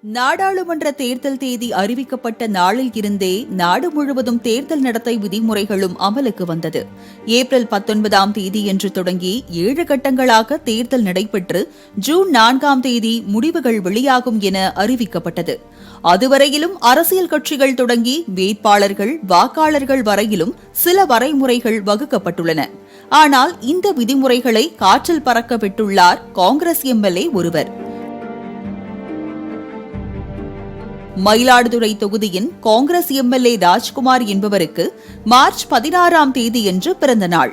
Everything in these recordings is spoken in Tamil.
நாடாளுமன்ற தேர்தல் தேதி அறிவிக்கப்பட்ட நாளில் இருந்தே நாடு முழுவதும் தேர்தல் நடத்தை விதிமுறைகளும் அமலுக்கு வந்தது. ஏப்ரல் 19ஆம் தேதியன்று தொடங்கி 7 கட்டங்களாக தேர்தல் நடைபெற்று ஜூன் 4ஆம் தேதி முடிவுகள் வெளியாகும் என அறிவிக்கப்பட்டது. அதுவரையிலும் அரசியல் கட்சிகள் தொடங்கி வேட்பாளர்கள், வாக்காளர்கள் வரையிலும் சில வரைமுறைகள் வகுக்கப்பட்டுள்ளன. ஆனால் இந்த விதிமுறைகளை காற்றில் பறக்க விட்டுள்ளார் காங்கிரஸ் எம்எல்ஏ ஒருவர். மயிலாடுதுறை தொகுதியின் காங்கிரஸ் எம்எல்ஏ ராஜ்குமார் என்பவருக்கு மார்ச் 16ஆம் தேதியன்று பிறந்த நாள்.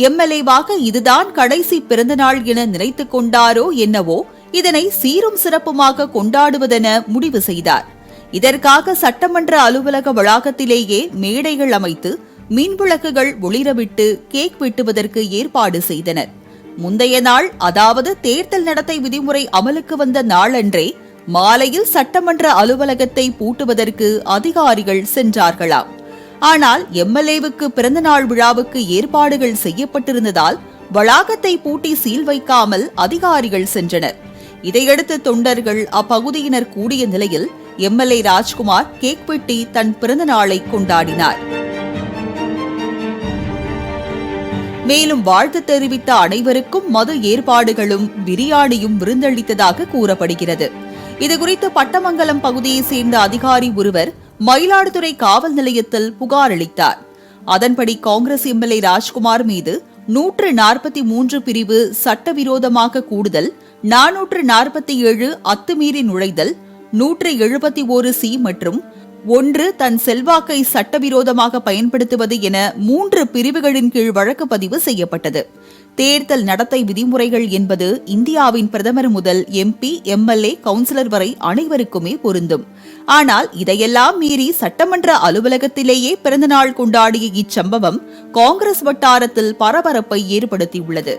எம்எல்ஏவாக இதுதான் கடைசி பிறந்த நாள் என நினைத்துக் கொண்டாரோ என்னவோ, இதனை சீரும் சிறப்புமாக கொண்டாடுவதென முடிவு செய்தார். இதற்காக சட்டமன்ற அலுவலக வளாகத்திலேயே மேடைகள் அமைத்து மின்விளக்குகள் ஒளிரவிட்டு கேக் வெட்டுவதற்கு ஏற்பாடு செய்தனர். முந்தைய நாள், அதாவது தேர்தல் நடத்தை விதிமுறை அமலுக்கு வந்த நாளன்றே மாலையில் சட்டமன்ற அலுவலகத்தை பூட்டுவதற்கு அதிகாரிகள் சென்றார்களாம். ஆனால் எம்எல்ஏவுக்கு பிறந்தநாள் விழாவுக்கு ஏற்பாடுகள் செய்யப்பட்டிருந்ததால் வளாகத்தை பூட்டி சீல் வைக்காமல் அதிகாரிகள் சென்றனர். இதையடுத்து தொண்டர்கள் அப்பகுதியினர் கூடிய நிலையில் எம்எல்ஏ ராஜ்குமார் கேக் வெட்டி தன் பிறந்த நாளை கொண்டாடினார். மேலும் வாழ்த்து தெரிவித்த அனைவருக்கும் மது ஏற்பாடுகளும் பிரியாணியும் விருந்தளித்ததாக கூறப்படுகிறது. இதுகுறித்து பட்டமங்கலம் பகுதியைச் சேர்ந்த அதிகாரி ஒருவர் மயிலாடுதுறை காவல் நிலையத்தில் புகார் அளித்தார். அதன்படி காங்கிரஸ் எம்எல்ஏ ராஜ்குமார் மீது 143 பிரிவு சட்டவிரோதமாக கூடுதல், 447 அத்துமீறி நுழைதல், 171 மற்றும் 1 தன் செல்வாக்கை சட்டவிரோதமாக பயன்படுத்துவது என 3 பிரிவுகளின் கீழ் வழக்கு பதிவு செய்யப்பட்டது. தேர்தல் நடத்தை விதிமுறைகள் என்பது இந்தியாவின் பிரதமர் முதல் எம்பி, எம்எல்ஏ, கவுன்சிலர் வரை அனைவருக்குமே பொருந்தும். ஆனால் இதையெல்லாம் மீறி சட்டமன்ற அலுவலகத்திலேயே பிறந்தநாள் கொண்டாடிய இச்சம்பவம் காங்கிரஸ் வட்டாரத்தில் பரபரப்பை ஏற்படுத்தியுள்ளது.